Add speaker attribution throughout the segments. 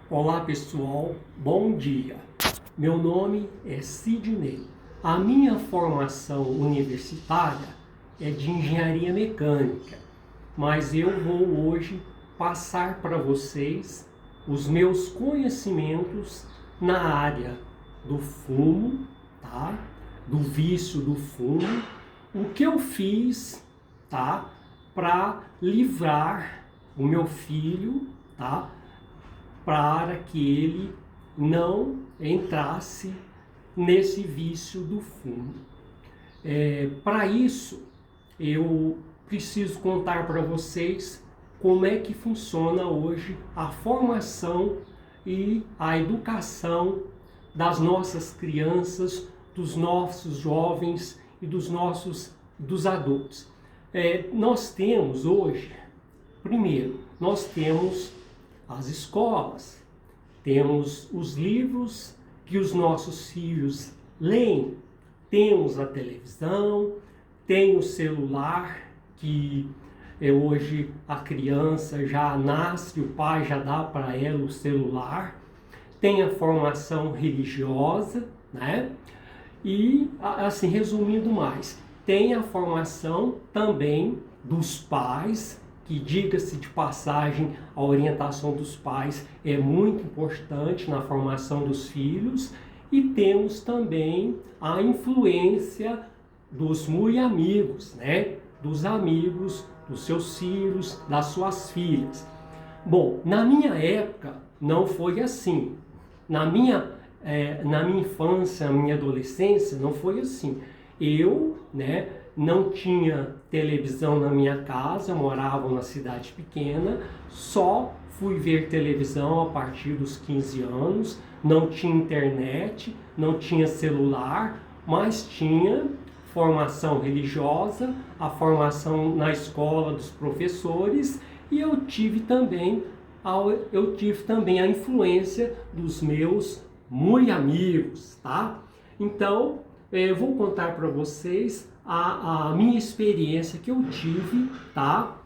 Speaker 1: Olá pessoal, bom dia. Meu nome é Sidney. A minha formação universitária é de engenharia mecânica, mas eu vou hoje passar para vocês os meus conhecimentos na área do fumo, tá? Do vício do fumo, o que eu fiz, tá? Para livrar o meu filho, tá? Para que ele não entrasse nesse vício do fumo. Para isso, eu preciso contar para vocês como é que funciona hoje a formação e a educação das nossas crianças, dos nossos jovens e dos adultos. Nós temos hoje, primeiro, nós temos as escolas, temos os livros que os nossos filhos leem, temos a televisão, tem o celular, que hoje a criança já nasce, o pai já dá para ela o celular, tem a formação religiosa, né? E, assim, resumindo mais, tem a formação também dos pais, que, diga-se de passagem, a orientação dos pais é muito importante na formação dos filhos, e temos também a influência dos muito amigos, né? Dos amigos, dos seus filhos, das suas filhas. Bom, na minha época não foi assim. Na minha infância, na minha adolescência, não foi assim. Eu, né, não tinha televisão na minha casa, morava numa cidade pequena, só fui ver televisão a partir dos 15 anos, não tinha internet, não tinha celular, mas tinha formação religiosa, a formação na escola dos professores, e eu tive também a influência dos meus muito amigos, tá? Então, eu vou contar para vocês a minha experiência que eu tive, tá?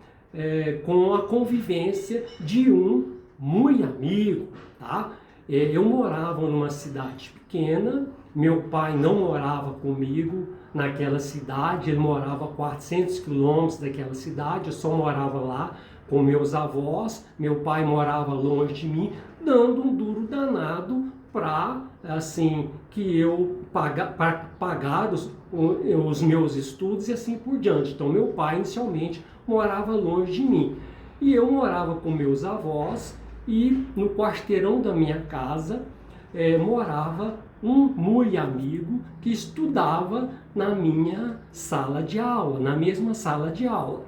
Speaker 1: Com a convivência de um muito amigo, tá? Eu morava numa cidade pequena, meu pai não morava comigo naquela cidade, ele morava a 400 quilômetros daquela cidade, eu só morava lá com meus avós, meu pai morava longe de mim, dando um duro danado para, assim, que eu pagar os meus estudos e assim por diante. Então, meu pai inicialmente morava longe de mim. E eu morava com meus avós, e no quarteirão da minha casa morava um muito amigo que estudava na minha sala de aula, na mesma sala de aula.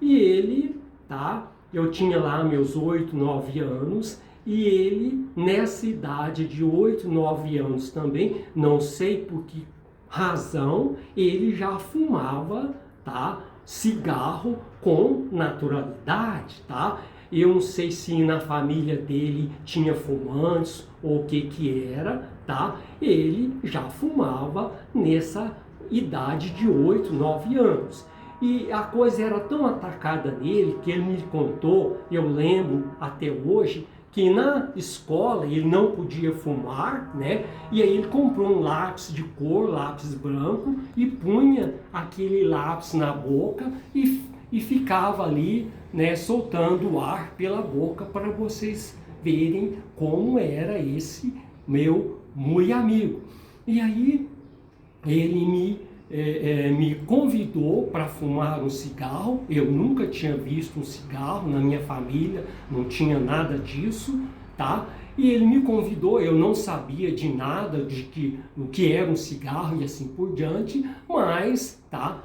Speaker 1: E ele, tá? Eu tinha lá meus 8, 9 anos, e ele, nessa idade de 8, 9 anos também, não sei por que razão, ele já fumava, tá? Cigarro com naturalidade, tá? Eu não sei se na família dele tinha fumantes ou o que era, tá? Ele já fumava nessa idade de 8, 9 anos. E a coisa era tão atacada nele que ele me contou, eu lembro até hoje, que na escola ele não podia fumar, né? E aí ele comprou um lápis de cor, lápis branco, e punha aquele lápis na boca e ficava ali, né, soltando o ar pela boca, para vocês verem como era esse meu muito amigo. E aí ele me convidou para fumar um cigarro. Eu nunca tinha visto um cigarro na minha família, não tinha nada disso, tá? E ele me convidou, eu não sabia de nada o que era um cigarro e assim por diante, mas, tá?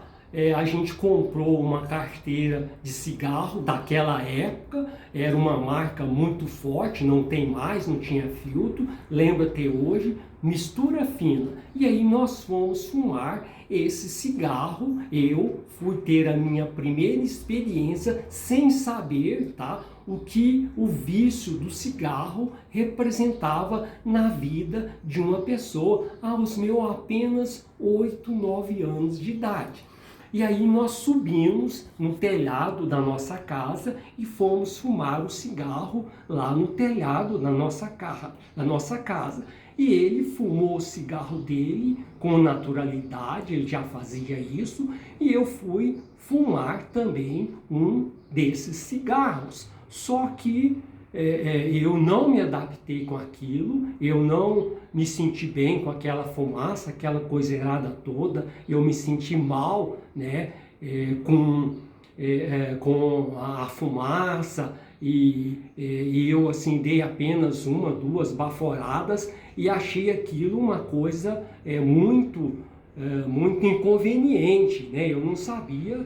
Speaker 1: A gente comprou uma carteira de cigarro daquela época, era uma marca muito forte, não tem mais, não tinha filtro, lembro até hoje, mistura fina. E aí nós fomos fumar esse cigarro, eu fui ter a minha primeira experiência sem saber, tá, o que o vício do cigarro representava na vida de uma pessoa aos meus apenas 8, 9 anos de idade. E aí nós subimos no telhado da nossa casa e fomos fumar o cigarro lá no telhado da nossa casa. E ele fumou o cigarro dele com naturalidade, ele já fazia isso, e eu fui fumar também um desses cigarros. Só que eu não me adaptei com aquilo, eu não me senti bem com aquela fumaça, aquela coisa errada toda, eu me senti mal, né, com a fumaça, e eu assim dei apenas uma, duas baforadas e achei aquilo uma coisa muito inconveniente, né? Eu não sabia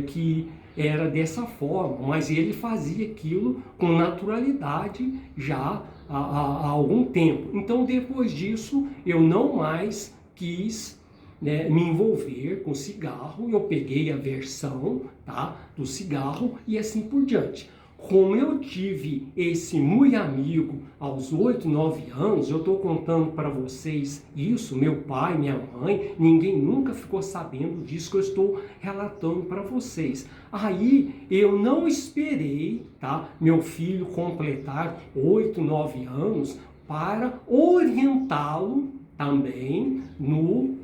Speaker 1: que era dessa forma, mas ele fazia aquilo com naturalidade já há algum tempo. Então, depois disso, eu não mais quis, né, me envolver com cigarro. Eu peguei a versão, tá, do cigarro e assim por diante. Como eu tive esse muito amigo aos 8, 9 anos, eu estou contando para vocês isso, meu pai, minha mãe, ninguém nunca ficou sabendo disso que eu estou relatando para vocês. Aí eu não esperei, tá, meu filho completar 8, 9 anos para orientá-lo também no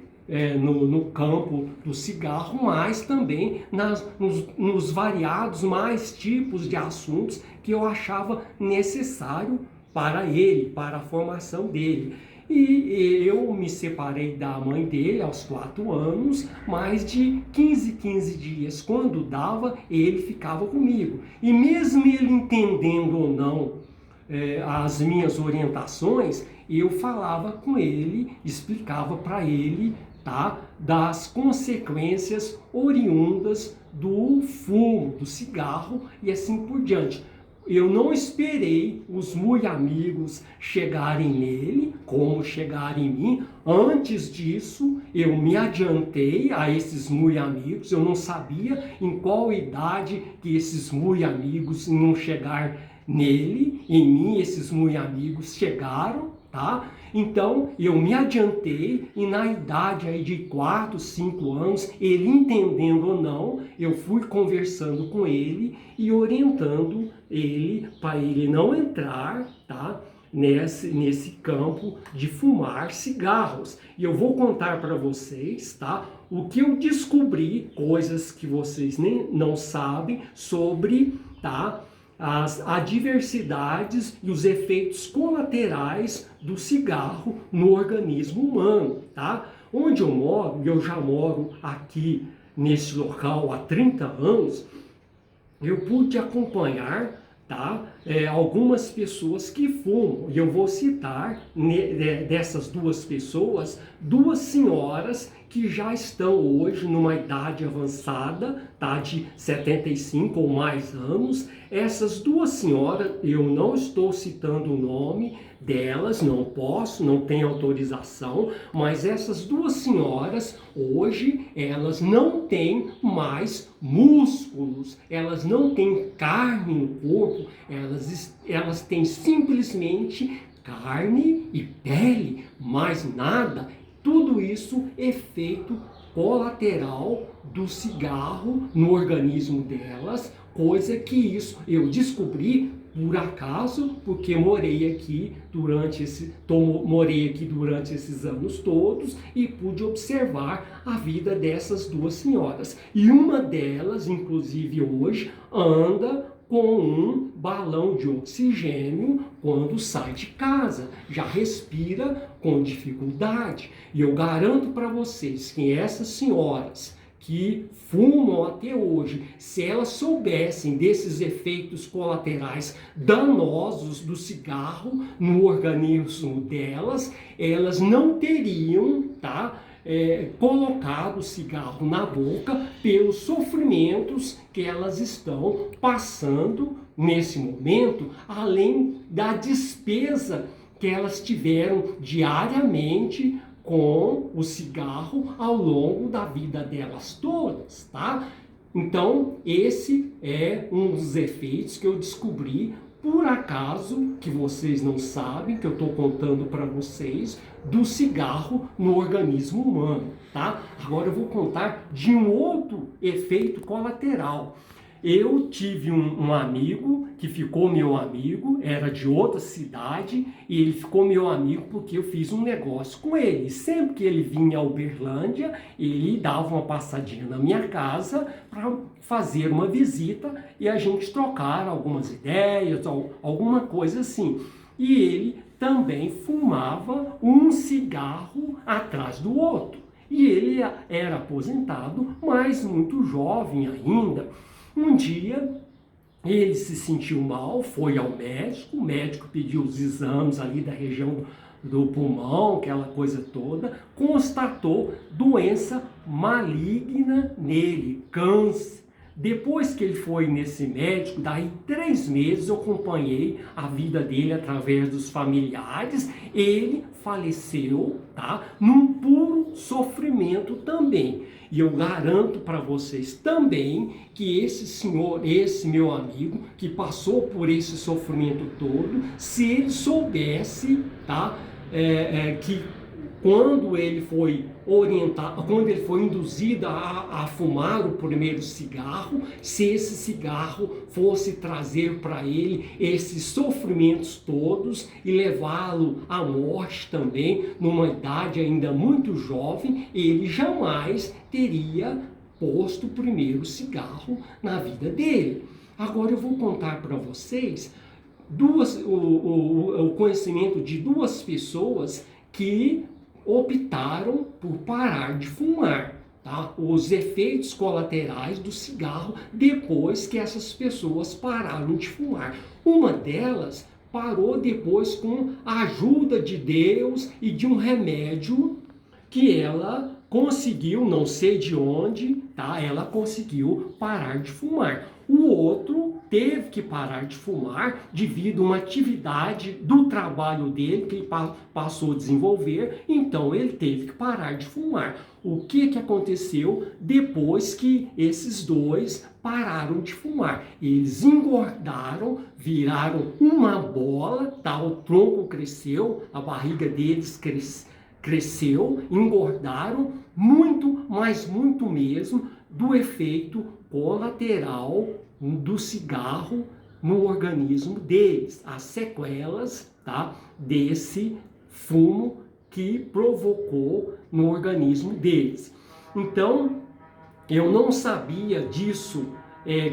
Speaker 1: campo do cigarro, mas também nos variados mais tipos de assuntos que eu achava necessário para ele, para a formação dele. E eu me separei da mãe dele aos 4 anos, mais de 15 dias, quando dava, ele ficava comigo. E mesmo ele entendendo ou não as minhas orientações, eu falava com ele, explicava para ele, tá, das consequências oriundas do fumo, do cigarro e assim por diante. Eu não esperei os muito amigos chegarem nele, como chegaram em mim. Antes disso, eu me adiantei a esses muito amigos. Eu não sabia em qual idade que esses muito amigos iam chegar nele. Em mim, esses muito amigos chegaram, tá? Então, eu me adiantei e na idade aí de 4, 5 anos, ele entendendo ou não, eu fui conversando com ele e orientando ele para ele não entrar, tá, nesse campo de fumar cigarros. E eu vou contar para vocês, tá, o que eu descobri, coisas que vocês nem não sabem sobre, tá, as adversidades e os efeitos colaterais do cigarro no organismo humano, tá? Onde eu moro, e eu já moro aqui nesse local há 30 anos, eu pude acompanhar, tá, algumas pessoas que fumam. E eu vou citar dessas duas pessoas, duas senhoras que já estão hoje numa idade avançada, tá, de 75 ou mais anos. Essas duas senhoras, eu não estou citando o nome delas, não posso, não tenho autorização, mas essas duas senhoras, hoje, elas não têm mais músculos, elas não têm carne no corpo, elas têm simplesmente carne e pele, mais nada. Tudo isso é efeito colateral do cigarro no organismo delas, coisa que isso eu descobri por acaso, porque morei aqui durante esses anos todos e pude observar a vida dessas duas senhoras. E uma delas, inclusive hoje, anda com um balão de oxigênio quando sai de casa, já respira com dificuldade. E eu garanto para vocês que essas senhoras que fumam até hoje, se elas soubessem desses efeitos colaterais danosos do cigarro no organismo delas, elas não teriam, tá, colocado o cigarro na boca pelos sofrimentos que elas estão passando nesse momento, além da despesa que elas tiveram diariamente com o cigarro ao longo da vida delas todas, tá? Então, esse é um dos efeitos que eu descobri por acaso, que vocês não sabem, que eu estou contando para vocês, do cigarro no organismo humano, tá? Agora eu vou contar de um outro efeito colateral. Eu tive um amigo que ficou meu amigo, era de outra cidade, e ele ficou meu amigo porque eu fiz um negócio com ele. Sempre que ele vinha a Uberlândia, ele dava uma passadinha na minha casa para fazer uma visita e a gente trocar algumas ideias, alguma coisa assim. E ele também fumava um cigarro atrás do outro. E ele era aposentado, mas muito jovem ainda. Um dia ele se sentiu mal, foi ao médico, o médico pediu os exames ali da região do pulmão, aquela coisa toda, constatou doença maligna nele, câncer. Depois que ele foi nesse médico, daí 3 meses eu acompanhei a vida dele através dos familiares, ele faleceu, tá? Num puro sofrimento também. E eu garanto para vocês também que esse senhor, esse meu amigo, que passou por esse sofrimento todo, se ele soubesse, tá? Que quando ele foi orientado, quando ele foi induzido a fumar o primeiro cigarro, se esse cigarro fosse trazer para ele esses sofrimentos todos e levá-lo à morte também, numa idade ainda muito jovem, ele jamais teria posto o primeiro cigarro na vida dele. Agora eu vou contar para vocês o conhecimento de 2 pessoas que optaram por parar de fumar, tá? Os efeitos colaterais do cigarro depois que essas pessoas pararam de fumar. Uma delas parou depois com a ajuda de Deus e de um remédio que ela conseguiu, não sei de onde, tá? Ela conseguiu parar de fumar. O outro teve que parar de fumar devido a uma atividade do trabalho dele que ele passou a desenvolver, então ele teve que parar de fumar. O que aconteceu depois que esses 2 pararam de fumar? Eles engordaram, viraram uma bola, tá? O tronco cresceu, a barriga deles cresceu, engordaram muito, mas muito mesmo, do efeito colateral do cigarro no organismo deles, as sequelas, tá, desse fumo que provocou no organismo deles. Então, eu não sabia disso,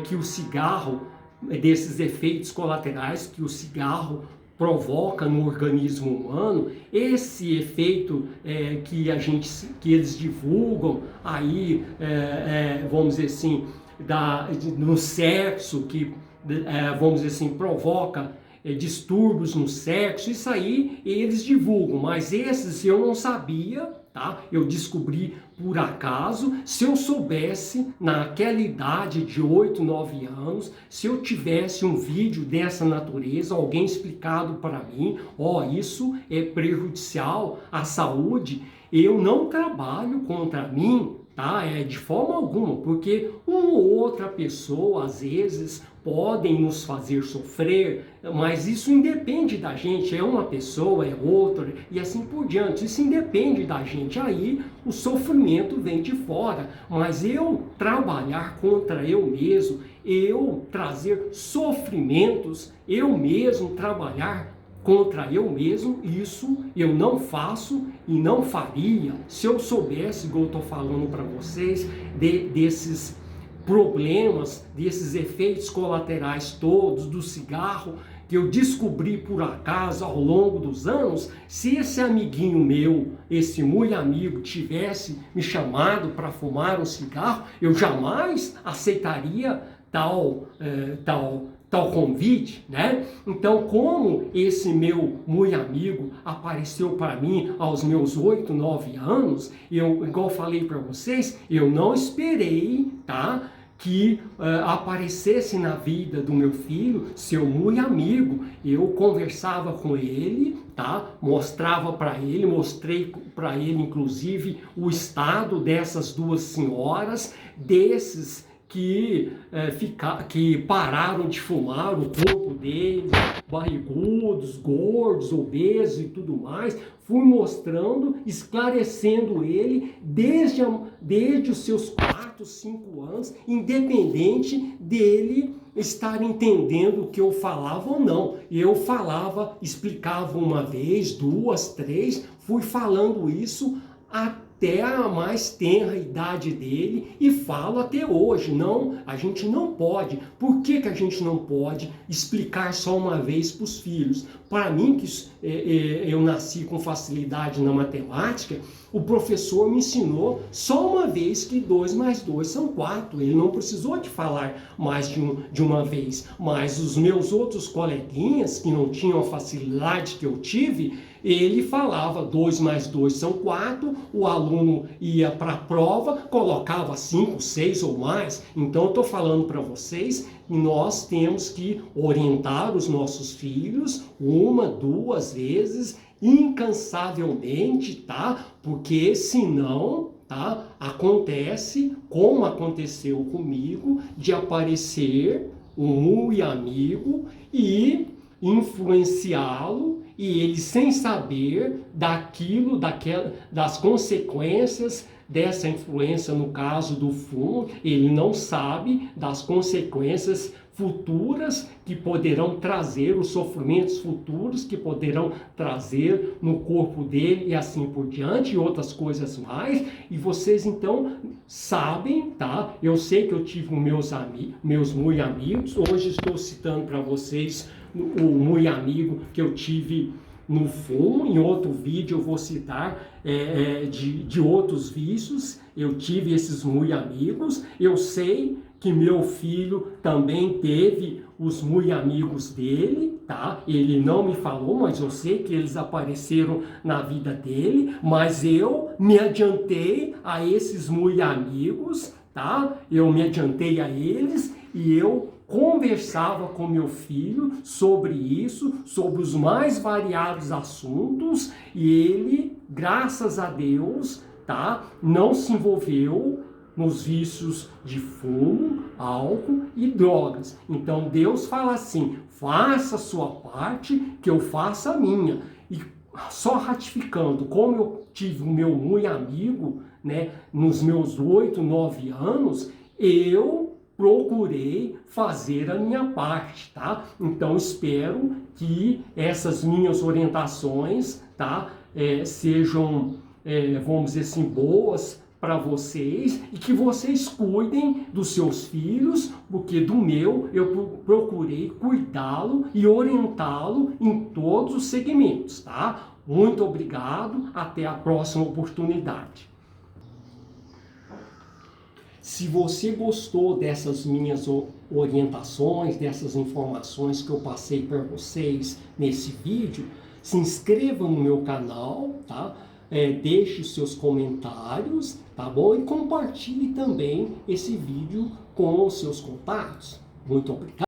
Speaker 1: que o cigarro, desses efeitos colaterais que o cigarro provoca no organismo humano, esse efeito que eles divulgam aí, vamos dizer assim, no sexo, que vamos dizer assim, provoca distúrbios no sexo, isso aí eles divulgam, mas esses eu não sabia, tá? Eu descobri por acaso. Se eu soubesse naquela idade de 8, 9 anos, se eu tivesse um vídeo dessa natureza, alguém explicado para mim, isso é prejudicial à saúde, eu não trabalho contra mim, tá? De forma alguma, porque uma ou outra pessoa, às vezes, podem nos fazer sofrer, mas isso independe da gente, é uma pessoa, é outra, e assim por diante, isso independe da gente, aí o sofrimento vem de fora, mas eu trabalhar contra eu mesmo, eu trazer sofrimentos, eu mesmo trabalhar contra eu mesmo, isso eu não faço e não faria se eu soubesse, igual eu estou falando para vocês, desses problemas, desses efeitos colaterais todos do cigarro, que eu descobri por acaso ao longo dos anos. Se esse amiguinho meu, esse muito amigo, tivesse me chamado para fumar um cigarro, eu jamais aceitaria tal convite, né? Então, como esse meu muito amigo apareceu para mim aos meus 8, 9 anos, igual falei para vocês, eu não esperei, tá, que aparecesse na vida do meu filho, seu muito amigo. Eu conversava com ele, tá? Mostrava para ele, mostrei para ele inclusive o estado dessas 2 senhoras, desses que pararam de fumar, o corpo deles, barrigudos, gordos, obesos e tudo mais. Fui mostrando, esclarecendo ele desde os seus 4, 5 anos, independente dele estar entendendo o que eu falava ou não. Eu falava, explicava uma vez, 2, 3, fui falando isso até a mais tenra idade dele e falo até hoje. Não, a gente não pode. Por que a gente não pode explicar só uma vez para os filhos? Para mim, que eu nasci com facilidade na matemática, o professor me ensinou só uma vez que 2 mais 2 são 4. Ele não precisou de falar mais de uma vez. Mas os meus outros coleguinhas, que não tinham a facilidade que eu tive, ele falava 2 mais 2 são 4, o aluno ia para a prova, colocava 5, 6 ou mais. Então eu estou falando para vocês que nós temos que orientar os nossos filhos 1, 2 vezes, incansavelmente, tá? Porque senão, tá? Acontece, como aconteceu comigo, de aparecer um muito amigo e influenciá-lo, e ele sem saber das consequências dessa influência, no caso do fumo, ele não sabe das consequências futuras que poderão trazer, os sofrimentos futuros que poderão trazer no corpo dele e assim por diante, e outras coisas mais. E vocês então sabem, tá? Eu sei que eu tive meus muito amigos, hoje estou citando para vocês o muito amigo que eu tive no fumo. Em outro vídeo eu vou citar de outros vícios. Eu tive esses muito amigos. Eu sei que meu filho também teve os muito amigos dele, tá? Ele não me falou, mas eu sei que eles apareceram na vida dele, mas eu me adiantei a esses muito amigos, tá? Eu me adiantei a eles e eu conversava com meu filho sobre isso, sobre os mais variados assuntos, e ele, graças a Deus, tá, não se envolveu nos vícios de fumo, álcool e drogas. Então Deus fala assim: faça a sua parte, que eu faça a minha. E só ratificando, como eu tive o meu muito amigo, né, nos meus 8, 9 anos, eu procurei fazer a minha parte, tá? Então espero que essas minhas orientações, tá, sejam, vamos dizer assim, boas para vocês, e que vocês cuidem dos seus filhos, porque do meu eu procurei cuidá-lo e orientá-lo em todos os segmentos, tá? Muito obrigado, até a próxima oportunidade. Se você gostou dessas minhas orientações, dessas informações que eu passei para vocês nesse vídeo, se inscreva no meu canal, tá? Deixe os seus comentários, tá bom? E compartilhe também esse vídeo com os seus contatos. Muito obrigado.